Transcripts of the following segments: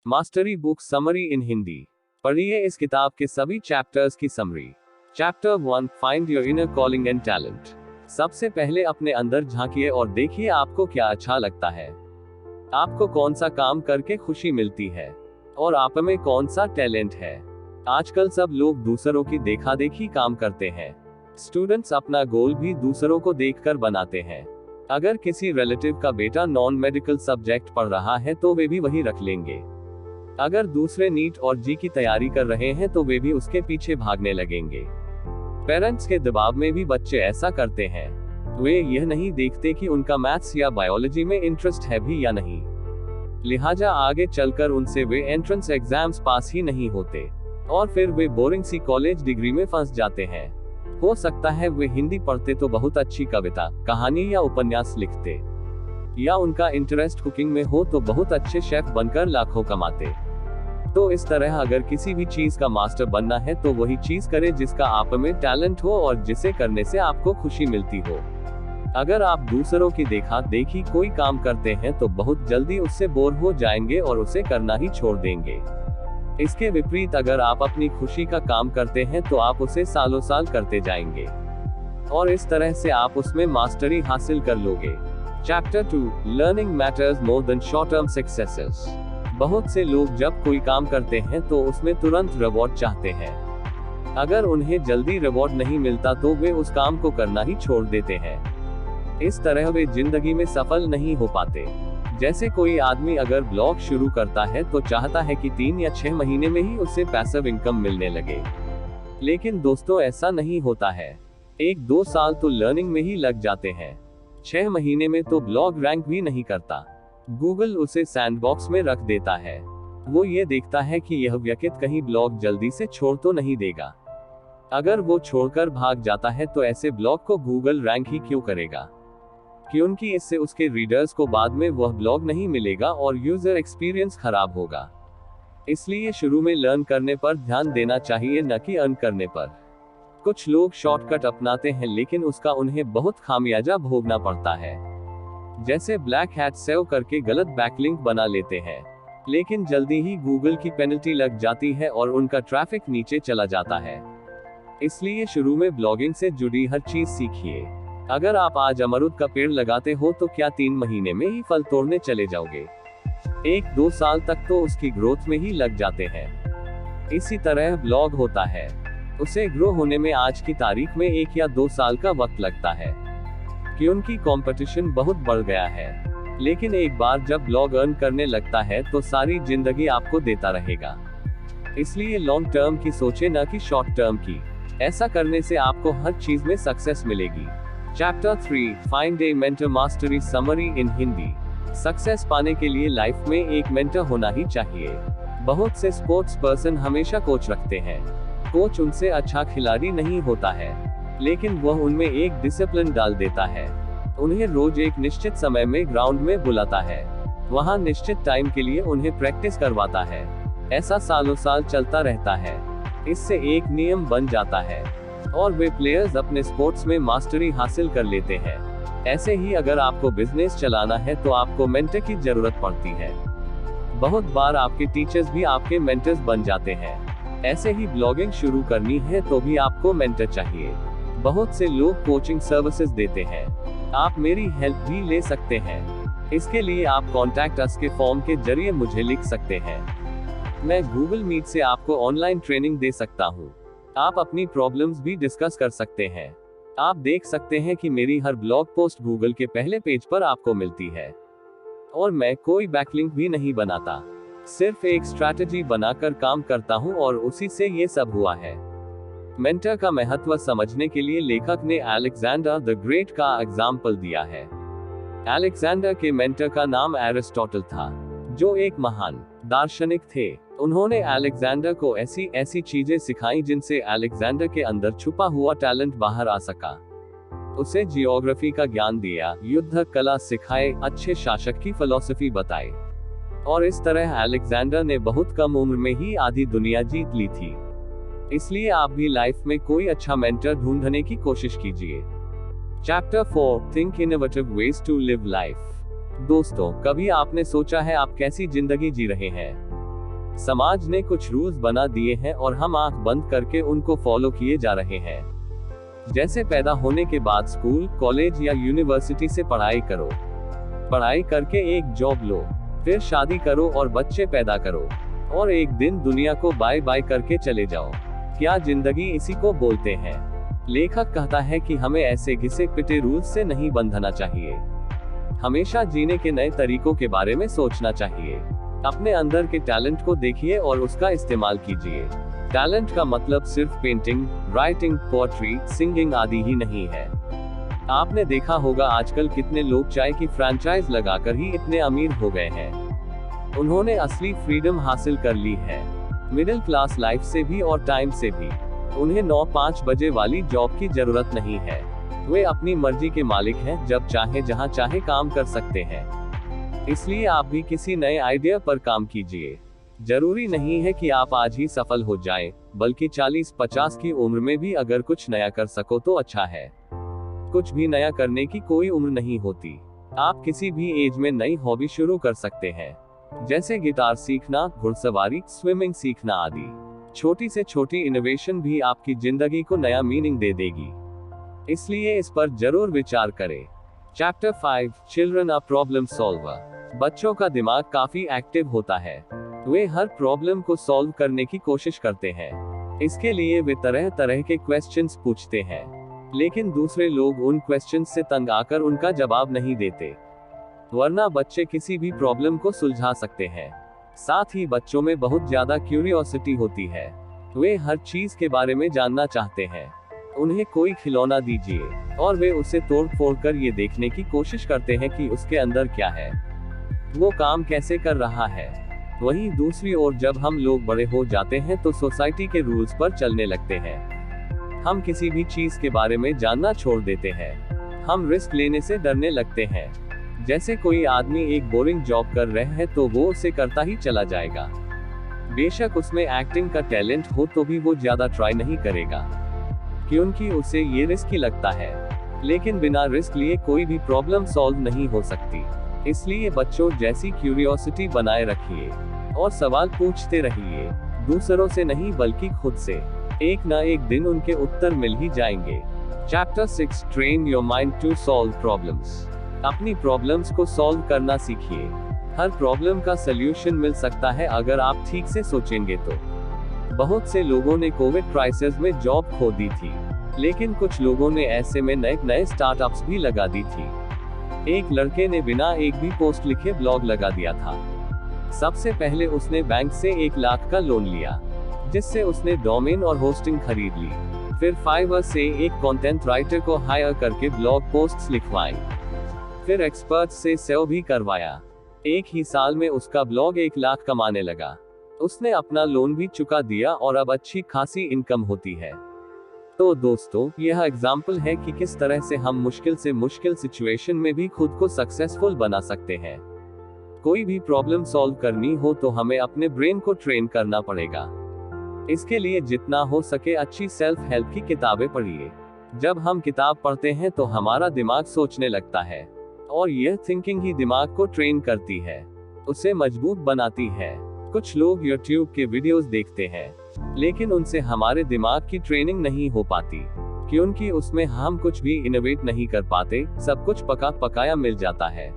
Mastery book summary इन हिंदी। पढ़िए इस किताब के सभी चैप्टर्स की summary. Chapter 1, find your inner calling and talent. सबसे पहले अपने अंदर झांकिए और देखिए आपको क्या अच्छा लगता है। आपको कौन सा काम करके खुशी मिलती है और आप में कौन सा टैलेंट है। आजकल सब लोग दूसरों की देखा देखी काम करते हैं। स्टूडेंट्स अपना गोल भी दूसरों को देखकर बनाते हैं। अगर किसी रिलेटिव का बेटा नॉन मेडिकल सब्जेक्ट पढ़ रहा है तो वे भी वही रख लेंगे। अगर दूसरे नीट और जी की तैयारी कर रहे हैं तो वे भी उसके पीछे भागने लगेंगे। पेरेंट्स के दबाव में भी बच्चे ऐसा करते हैं। वे यह नहीं देखते कि उनका मैथ्स या बायोलॉजी में इंटरेस्ट है भी या नहीं। लिहाजा आगे चलकर उनसे वे एंट्रेंस एग्जाम्स पास ही नहीं होते और फिर वे बोरिंग सी कॉलेज डिग्री में फंस जाते हैं। हो सकता है वे हिंदी पढ़ते तो बहुत अच्छी कविता, कहानी या उपन्यास लिखते, या उनका इंटरेस्ट कुकिंग में हो तो बहुत अच्छे शेफ बनकर लाखों कमाते। तो इस तरह अगर किसी भी चीज का मास्टर बनना है तो वही चीज करें जिसका आप में टैलेंट हो और जिसे करने से आपको खुशी मिलती हो। अगर आप दूसरों की देखा देखी कोई काम करते हैं तो बहुत जल्दी उससे बोर हो जाएंगे और उसे करना ही छोड़ देंगे। इसके विपरीत अगर आप अपनी खुशी का काम करते हैं तो आप उसे सालों साल करते जाएंगे और इस तरह से आप उसमें मास्टरी हासिल कर लोगे। Chapter 2, learning matters more than short term successes. बहुत से लोग जब कोई काम करते हैं तो उसमें तुरंत रिवॉर्ड चाहते हैं। अगर उन्हें जल्दी रिवॉर्ड नहीं मिलता तो वे उस काम को करना ही छोड़ देते हैं। इस तरह वे जिंदगी में सफल नहीं हो पाते। जैसे कोई आदमी अगर ब्लॉग शुरू करता है तो चाहता है कि 3 या 6 महीने में ही उसे पैसिव इनकम मिलने लगे। लेकिन दोस्तों ऐसा नहीं होता है। 1-2 साल तो लर्निंग में ही लग जाते हैं। 6 महीने में तो ब्लॉग रैंक भी नहीं करता। गूगल उसे सैंडबॉक्स में रख देता है। वो ये देखता है कि यह व्यक्ति कहीं ब्लॉग जल्दी से छोड़ तो नहीं देगा। अगर वो छोड़कर भाग जाता है तो ऐसे ब्लॉग को गूगल रैंक ही क्यों करेगा, क्योंकि इससे उसके रीडर्स को बाद में वह ब्लॉग नहीं मिलेगा और यूजर एक्सपीरियंस खराब होगा। इसलिए शुरू में लर्न करने पर ध्यान देना चाहिए न कि अर्न करने पर। कुछ लोग शॉर्टकट अपनाते हैं लेकिन उसका उन्हें बहुत खामियाजा भोगना पड़ता है। जैसे ब्लैक हैट सेव करके गलत बैकलिंक बना लेते हैं, लेकिन जल्दी ही गूगल की पेनल्टी लग जाती है और उनका ट्रैफिक नीचे चला जाता है। इसलिए शुरू में ब्लॉगिंग से जुड़ी हर चीज सीखिए। अगर आप आज अमरूद का पेड़ लगाते हो तो क्या 3 महीने में ही फल तोड़ने चले जाओगे? 1-2 साल तक तो उसकी ग्रोथ में ही लग जाते हैं। इसी तरह ब्लॉग होता है, उसे ग्रो होने में आज की तारीख में 1 या 2 साल का वक्त लगता है, क्योंकि कंपटीशन बहुत बढ़ गया है। लेकिन एक बार जब ब्लॉग अर्न करने लगता है तो सारी जिंदगी आपको देता रहेगा। इसलिए लॉन्ग टर्म की सोचे न कि शॉर्ट टर्म की। ऐसा करने से आपको हर चीज में सक्सेस मिलेगी। चैप्टर 3, फाइंड ए मेंटर मास्टरी समरी इन हिंदी। सक्सेस पाने के लिए लाइफ में एक मेंटर होना ही चाहिए। बहुत से स्पोर्ट्स पर्सन हमेशा कोच रखते हैं। कोच उनसे अच्छा खिलाड़ी नहीं होता है, लेकिन वह उनमें एक डिसिप्लिन डाल देता है। उन्हें रोज एक निश्चित समय में ग्राउंड में बुलाता है, वहां निश्चित टाइम के लिए उन्हें प्रैक्टिस करवाता है। ऐसा सालों साल चलता रहता है। इससे एक नियम बन जाता है और वे प्लेयर्स अपने स्पोर्ट्स में मास्टरी हासिल कर लेते हैं। ऐसे ही अगर आपको बिजनेस चलाना है तो आपको मेंटर की जरूरत पड़ती है। बहुत बार आपके टीचर्स भी आपके मेंटर्स बन जाते हैं। ऐसे ही ब्लॉगिंग शुरू करनी है तो भी आपको मेंटर चाहिए। बहुत से लोग कोचिंग सर्विसेज देते हैं। आप मेरी हेल्प भी ले सकते हैं। इसके लिए आप कॉन्टैक्ट अस के फॉर्म के जरिए मुझे लिख सकते हैं। मैं गूगल मीट से आपको ऑनलाइन ट्रेनिंग दे सकता हूँ। आप अपनी प्रॉब्लम्स भी डिस्कस कर सकते हैं। आप देख सकते हैं कि मेरी हर ब्लॉग पोस्ट गूगल के पहले पेज पर आपको मिलती है और मैं कोई बैकलिंक भी नहीं बनाता, सिर्फ एक स्ट्रैटेजी बनाकर काम करता हूं और उसी से ये सब हुआ है। मेंटर का महत्व समझने के लिए लेखक ने अलेक्जेंडर द ग्रेट का एग्जाम्पल दिया है। अलेक्जेंडर के मेंटर का नाम एरिस्टोटल था, जो एक महान दार्शनिक थे। उन्होंने अलेक्जेंडर को ऐसी चीजें सिखाई जिनसे अलेक्जेंडर के अंदर छुपा हुआ टैलेंट बाहर आ सका। उसे जियोग्राफी का ज्ञान दिया, युद्ध कला सिखाए, अच्छे शासक की फिलॉसफी बताई और इस तरह अलेक्जेंडर ने बहुत कम उम्र में ही आधी दुनिया जीत ली थी। इसलिए आप भी लाइफ में कोई अच्छा मेंटर ढूंढने की कोशिश कीजिए। Chapter 4, think innovative ways to live life. दोस्तों, कभी आपने सोचा है आप कैसी जिंदगी जी रहे हैं? समाज ने कुछ रूल्स बना दिए हैं और हम आंख बंद करके उनको फॉलो किए जा रहे हैं। जैसे पैदा होने के बाद स्कूल, कॉलेज या यूनिवर्सिटी से पढ़ाई करो, पढ़ाई करके एक जॉब लो, फिर शादी करो और बच्चे पैदा करो, और एक दिन दुनिया को बाय बाय करके चले जाओ। क्या जिंदगी इसी को बोलते हैं? लेखक कहता है कि हमें ऐसे घिसे पिटे रूल्स से नहीं बंधना चाहिए। हमेशा जीने के नए तरीकों के बारे में सोचना चाहिए। अपने अंदर के टैलेंट को देखिए और उसका इस्तेमाल कीजिए। टैलेंट का मतलब सिर्फ पेंटिंग, राइटिंग, पोएट्री, सिंगिंग आदि ही नहीं है। आपने देखा होगा आजकल कितने लोग चाय की फ्रैंचाइज लगाकर ही इतने अमीर हो गए हैं। उन्होंने असली फ्रीडम हासिल कर ली है, मिडिल क्लास लाइफ से भी और टाइम से भी। उन्हें 9-5 बजे वाली जॉब की जरूरत नहीं है। वे अपनी मर्जी के मालिक हैं, जब चाहे जहां चाहे काम कर सकते हैं। इसलिए आप भी किसी नए आइडिया पर काम कीजिए। जरूरी नहीं है कि आप आज ही सफल हो जाएं, बल्कि 40-50 की उम्र में भी अगर कुछ नया कर सको तो अच्छा है। कुछ भी नया करने की कोई उम्र नहीं होती। आप किसी भी एज में नई हॉबी शुरू कर सकते हैं, जैसे गिटार सीखना, घुड़सवारी, स्विमिंग सीखना आदि। छोटी से छोटी इनोवेशन भी आपकी जिंदगी को नया मीनिंग दे देगी। इसलिए इस पर जरूर विचार करें। Chapter 5, children are problem solver. बच्चों का दिमाग काफी एक्टिव होता है। वे हर प्रॉब्लम को सॉल्व करने की कोशिश करते हैं। इसके लिए वे तरह तरह के क्वेश्चंस पूछते हैं, लेकिन दूसरे लोग उन क्वेश्चंस से तंग आकर उनका जवाब नहीं देते। वरना बच्चे किसी भी प्रॉब्लम को सुलझा सकते हैं। साथ ही बच्चों में बहुत ज्यादा क्यूरियोसिटी होती है। वे हर चीज के बारे में जानना चाहते हैं। उन्हें कोई खिलौना दीजिए और वे उसे तोड़ फोड़ कर ये देखने की कोशिश करते हैं कि उसके अंदर क्या है, वो काम कैसे कर रहा है। वहीं दूसरी ओर जब हम लोग बड़े हो जाते हैं तो सोसाइटी के रूल्स पर चलने लगते हैं। हम किसी भी चीज के बारे में जानना छोड़ देते हैं। हम रिस्क लेने से डरने लगते हैं। जैसे कोई आदमी एक बोरिंग जॉब कर रहा है तो वो उसे करता ही चला जाएगा। बेशक उसमें एक्टिंग का टैलेंट हो तो भी वो ज्यादा ट्राई नहीं करेगा, क्योंकि उसे ये रिस्की लगता है। लेकिन बिना रिस्क लिए कोई भी प्रॉब्लम सॉल्व नहीं हो सकती। इसलिए बच्चों जैसी क्यूरियोसिटी बनाए रखिए और सवाल पूछते रहिए, दूसरों से नहीं बल्कि खुद से। एक ना एक दिन उनके उत्तर मिल ही जाएंगे। Chapter 6, train your mind to solve problems. अपनी प्रॉब्लम्स को सॉल्व करना सीखिए। हर प्रॉब्लम का सल्यूशन मिल सकता है अगर आप ठीक से सोचेंगे तो। बहुत से लोगों ने कोविड क्राइसिस में जॉब खो दी थी, लेकिन कुछ लोगों ने ऐसे में नए स्टार्टअप्स भी लगा दी थी। एक लड़के ने बिना एक भी पोस्ट लिखे ब्लॉग लगा दिया था। सबसे पहले उसने बैंक से 1 लाख का लोन लिया, जिससे उसने डोमेन और होस्टिंग खरीद ली। फिर फाइवर से एक कंटेंट राइटर को हायर करके ब्लॉग पोस्ट्स लिखवाई। फिर एक्सपर्ट्स से SEO भी करवाया। एक ही साल में उसका ब्लॉग 1 लाख कमाने लगा। उसने अपना लोन भी चुका दिया और अब अच्छी खासी इनकम होती है। तो दोस्तों, यह एग्जाम्पल है कि किस तरह से हम मुश्किल से मुश्किल सिचुएशन में भी खुद को सक्सेसफुल बना सकते हैं। कोई भी प्रॉब्लम सॉल्व करनी हो तो हमें अपने ब्रेन को ट्रेन करना पड़ेगा। इसके लिए जितना हो सके अच्छी सेल्फ हेल्प की किताबें पढ़िए। जब हम किताब पढ़ते हैं तो हमारा दिमाग सोचने लगता है, और यह थिंकिंग ही दिमाग को ट्रेन करती है, उसे मजबूत बनाती है। कुछ लोग YouTube के वीडियोस देखते हैं, लेकिन उनसे हमारे दिमाग की ट्रेनिंग नहीं हो पाती, क्योंकि उसमें हम कुछ भी इनोवेट नहीं कर पाते, सब कुछ पका पकाया मिल जाता है।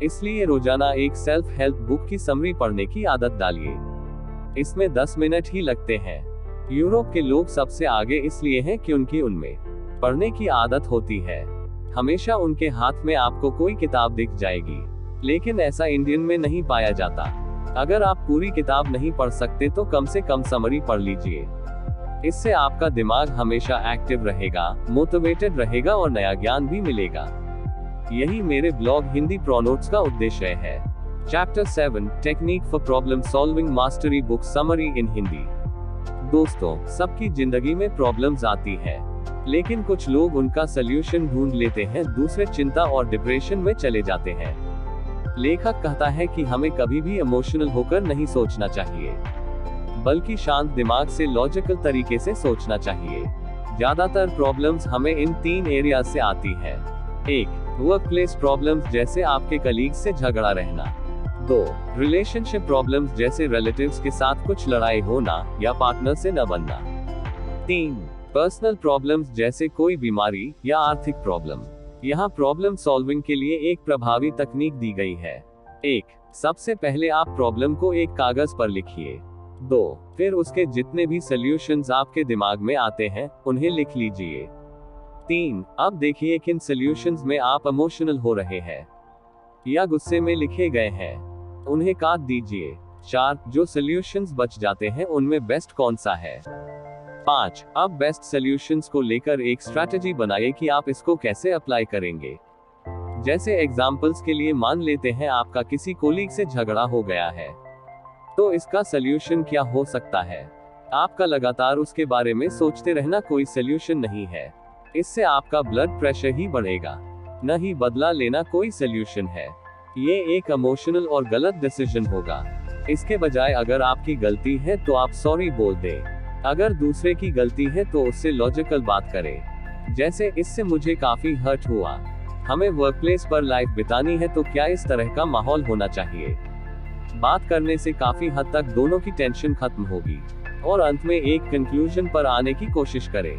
इसलिए रोजाना एक सेल्फ हेल्प बुक की समरी पढ़ने की आदत डालिए। इसमें 10 मिनट ही लगते हैं। यूरोप के लोग सबसे आगे इसलिए हैं क्योंकि उनमें पढ़ने की आदत होती है। हमेशा उनके हाथ में आपको कोई किताब दिख जाएगी, लेकिन ऐसा इंडियन में नहीं पाया जाता। अगर आप पूरी किताब नहीं पढ़ सकते तो कम से कम समरी पढ़ लीजिए। इससे आपका दिमाग हमेशा एक्टिव रहेगा, मोटिवेटेड रहेगा और नया ज्ञान भी मिलेगा। यही मेरे ब्लॉग हिंदी प्रोनोट्स का उद्देश्य है। Chapter 7, technique for problem solving mastery book summary इन हिंदी। दोस्तों, सबकी जिंदगी में प्रॉब्लम्स आती है, लेकिन कुछ लोग उनका सल्यूशन ढूंढ लेते हैं, दूसरे चिंता और डिप्रेशन में चले जाते हैं। लेखक कहता है कि हमें कभी भी इमोशनल होकर नहीं सोचना चाहिए, बल्कि शांत दिमाग से लॉजिकल तरीके से सोचना चाहिए। ज्यादातर प्रॉब्लम्स हमें इन 3 एरिया से आती है। 1, वर्क प्लेस प्रॉब्लम्स, जैसे आपके कलीग से झगड़ा रहना। 2. रिलेशनशिप प्रॉब्लम्स जैसे रिलेटिव्स के साथ कुछ लड़ाई होना या पार्टनर से न बनना। 3. पर्सनल प्रॉब्लम्स जैसे कोई बीमारी या आर्थिक प्रॉब्लम। यहाँ प्रॉब्लम सॉल्विंग के लिए एक प्रभावी तकनीक दी गई है। 1. सबसे पहले आप प्रॉब्लम को एक कागज पर लिखिए। 2. फिर उसके जितने भी सॉल्यूशंस आपके दिमाग में आते हैं उन्हें लिख लीजिए। 3. अब देखिए किन सॉल्यूशंस में आप इमोशनल हो रहे हैं या गुस्से में लिखे गए हैं, उन्हें काट दीजिए। 4. जो सॉल्यूशंस बच जाते हैं उनमें बेस्ट कौन सा है। 5. अब बेस्ट सॉल्यूशंस को लेकर एक स्ट्रैटेजी बनाइए कि आप इसको कैसे अप्लाई करेंगे। जैसे एग्जांपल्स के लिए मान लेते हैं आपका किसी कोलीग से झगड़ा हो गया है, तो इसका सॉल्यूशन क्या हो सकता है। आपका लगातार उसके बारे में सोचते रहना कोई सॉल्यूशन नहीं है। इससे आपका ब्लड प्रेशर ही बढ़ेगा, न ही बदला लेना कोई सॉल्यूशन है। ये एक इमोशनल और गलत डिसीजन होगा। इसके बजाय अगर आपकी गलती है तो आप सॉरी बोल दें। अगर दूसरे की गलती है तो उससे लॉजिकल बात करें, जैसे इससे मुझे काफी हर्ट हुआ, हमें वर्कप्लेस पर लाइफ बितानी है तो क्या इस तरह का माहौल होना चाहिए। बात करने से काफी हद तक दोनों की टेंशन खत्म होगी और अंत में एक कंक्लूजन पर आने की कोशिश करें।